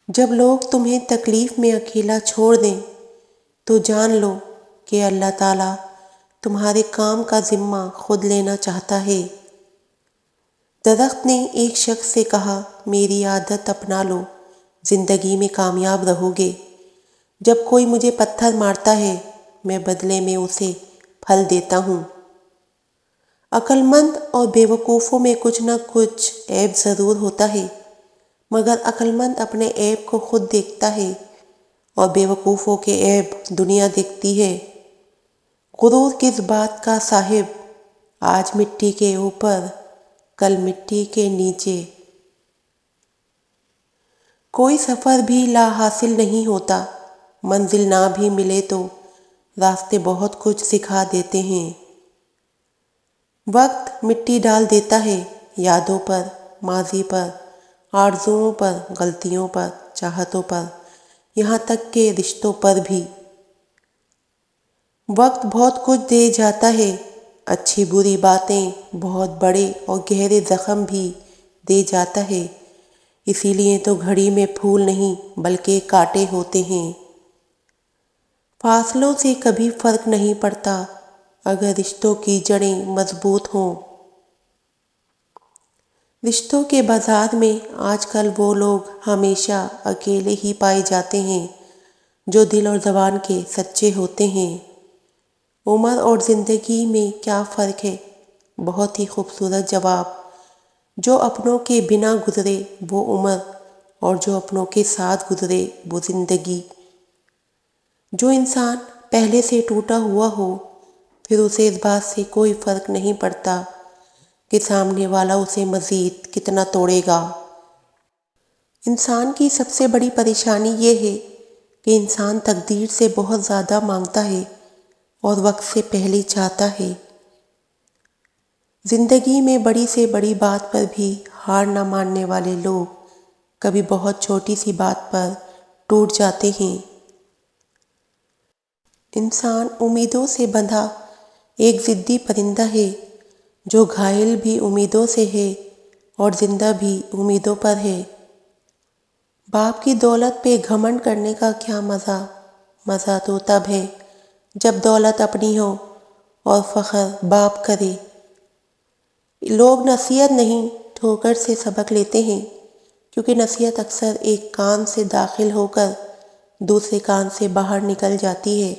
جب لوگ تمہیں تکلیف میں اکیلا چھوڑ دیں تو جان لو کہ اللہ تعالیٰ تمہارے کام کا ذمہ خود لینا چاہتا ہے۔ درخت نے ایک شخص سے کہا، میری عادت اپنا لو، زندگی میں کامیاب رہو گے۔ جب کوئی مجھے پتھر مارتا ہے میں بدلے میں اسے پھل دیتا ہوں۔ عقل مند اور بیوقوفوں میں کچھ نہ کچھ عیب ضرور ہوتا ہے، مگر عقل مند اپنے عیب کو خود دیکھتا ہے اور بیوقوفوں کے عیب دنیا دیکھتی ہے۔ غرور کس بات کا صاحب، آج مٹی کے اوپر کل مٹی کے نیچے۔ کوئی سفر بھی لا حاصل نہیں ہوتا، منزل نہ بھی ملے تو راستے بہت کچھ سکھا دیتے ہیں۔ وقت مٹی ڈال دیتا ہے یادوں پر، ماضی پر، آرزوؤں پر، غلطیوں پر، چاہتوں پر، یہاں تک کہ رشتوں پر بھی۔ وقت بہت کچھ دے جاتا ہے، اچھی بری باتیں، بہت بڑے اور گہرے زخم بھی دے جاتا ہے، اسی لیے تو گھڑی میں پھول نہیں بلکہ کانٹے ہوتے ہیں۔ فاصلوں سے کبھی فرق نہیں پڑتا اگر رشتوں کی جڑیں مضبوط ہوں۔ رشتوں کے بازار میں آج کل وہ لوگ ہمیشہ اکیلے ہی پائے جاتے ہیں جو دل اور زبان کے سچے ہوتے ہیں۔ عمر اور زندگی میں کیا فرق ہے؟ بہت ہی خوبصورت جواب۔ جو اپنوں کے بنا گزرے وہ عمر، اور جو اپنوں کے ساتھ گزرے وہ زندگی۔ جو انسان پہلے سے ٹوٹا ہوا ہو پھر اسے اس بات سے کوئی فرق نہیں پڑتا کہ سامنے والا اسے مزید کتنا توڑے گا۔ انسان کی سب سے بڑی پریشانی یہ ہے کہ انسان تقدیر سے بہت زیادہ مانگتا ہے اور وقت سے پہلے چاہتا ہے۔ زندگی میں بڑی سے بڑی بات پر بھی ہار نہ ماننے والے لوگ کبھی بہت چھوٹی سی بات پر ٹوٹ جاتے ہیں۔ انسان امیدوں سے بندھا ایک ضدی پرندہ ہے جو گھائل بھی امیدوں سے ہے اور زندہ بھی امیدوں پر ہے۔ باپ کی دولت پہ گھمنڈ کرنے کا کیا مزہ؟ مزہ تو تب ہے جب دولت اپنی ہو اور فخر باپ کرے۔ لوگ نصیحت نہیں ٹھوکر سے سبق لیتے ہیں، کیونکہ نصیحت اکثر ایک کان سے داخل ہو کر دوسرے کان سے باہر نکل جاتی ہے،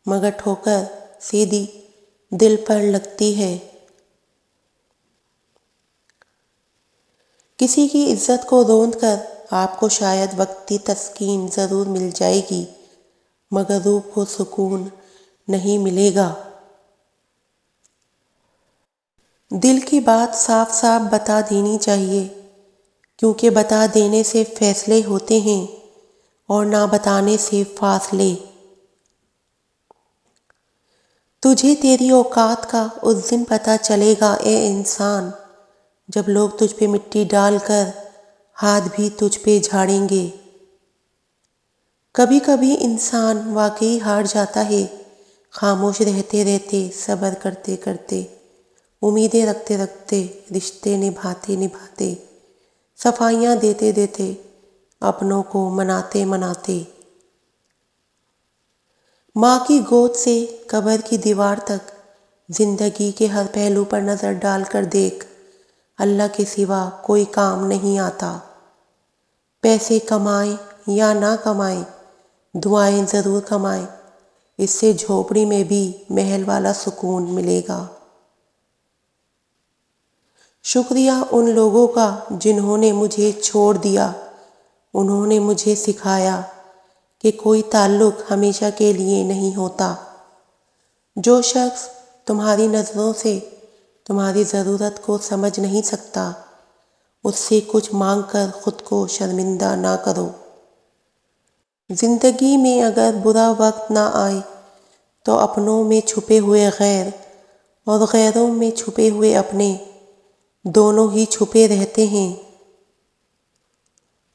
مگر ٹھوکر سیدھی دل پر لگتی ہے۔ کسی کی عزت کو روند کر آپ کو شاید وقتی تسکین ضرور مل جائے گی، مگر روح کو سکون نہیں ملے گا۔ دل کی بات صاف صاف بتا دینی چاہیے، کیونکہ بتا دینے سے فیصلے ہوتے ہیں اور نہ بتانے سے فاصلے۔ تجھے تیری اوقات کا اس دن پتہ چلے گا اے انسان، جب لوگ تجھ پہ مٹی ڈال کر ہاتھ بھی تجھ پہ جھاڑیں گے۔ کبھی کبھی انسان واقعی ہار جاتا ہے، خاموش رہتے رہتے، صبر کرتے کرتے، امیدیں رکھتے رکھتے، رشتے نبھاتے نبھاتے، صفائیاں دیتے دیتے، اپنوں کو مناتے مناتے۔ ماں کی گود سے قبر کی دیوار تک، زندگی کے ہر پہلو پر نظر ڈال کر دیکھ، اللہ کے سوا کوئی کام نہیں آتا۔ پیسے کمائیں یا نہ کمائیں، دعائیں ضرور کمائیں، اس سے جھوپڑی میں بھی محل والا سکون ملے گا۔ شکریہ ان لوگوں کا جنہوں نے مجھے چھوڑ دیا، انہوں نے مجھے سکھایا کہ کوئی تعلق ہمیشہ کے لیے نہیں ہوتا۔ جو شخص تمہاری نظروں سے تمہاری ضرورت کو سمجھ نہیں سکتا، اس سے کچھ مانگ کر خود کو شرمندہ نہ کرو۔ زندگی میں اگر برا وقت نہ آئے تو اپنوں میں چھپے ہوئے غیر اور غیروں میں چھپے ہوئے اپنے، دونوں ہی چھپے رہتے ہیں۔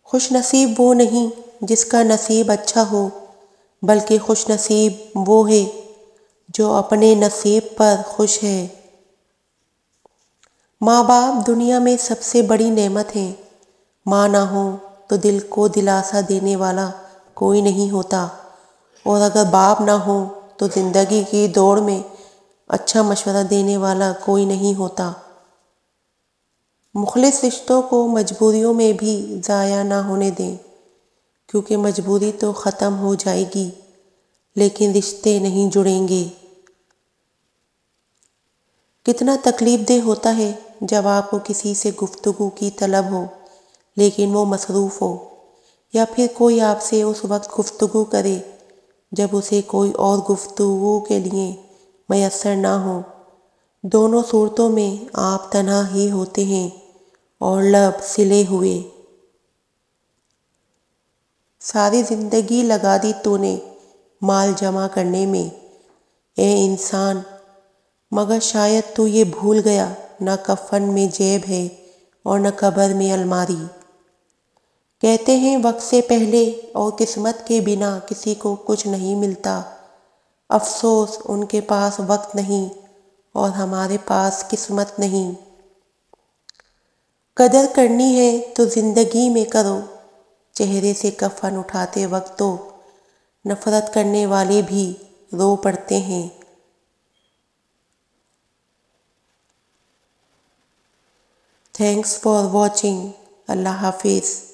خوش نصیب وہ نہیں جس کا نصیب اچھا ہو، بلکہ خوش نصیب وہ ہے جو اپنے نصیب پر خوش ہے۔ ماں باپ دنیا میں سب سے بڑی نعمت ہیں، ماں نہ ہو تو دل کو دلاسا دینے والا کوئی نہیں ہوتا، اور اگر باپ نہ ہو تو زندگی کی دوڑ میں اچھا مشورہ دینے والا کوئی نہیں ہوتا۔ مخلص رشتوں کو مجبوریوں میں بھی ضائع نہ ہونے دیں، کیونکہ مجبوری تو ختم ہو جائے گی لیکن رشتے نہیں جڑیں گے۔ کتنا تکلیف دہ ہوتا ہے جب آپ کو کسی سے گفتگو کی طلب ہو لیکن وہ مصروف ہو، یا پھر کوئی آپ سے اس وقت گفتگو کرے جب اسے کوئی اور گفتگو کے لیے میسر نہ ہو۔ دونوں صورتوں میں آپ تنہا ہی ہوتے ہیں اور لب سلے ہوئے۔ ساری زندگی لگا دی تو نے مال جمع کرنے میں اے انسان، مگر شاید تو یہ بھول گیا نہ کفن میں جیب ہے اور نہ قبر میں الماری۔ کہتے ہیں وقت سے پہلے اور قسمت کے بنا کسی کو کچھ نہیں ملتا، افسوس ان کے پاس وقت نہیں اور ہمارے پاس قسمت نہیں۔ قدر کرنی ہے تو زندگی میں کرو، چہرے سے کفن اٹھاتے وقت تو نفرت کرنے والے بھی رو پڑتے ہیں۔ Thanks for watching. اللہ حافظ۔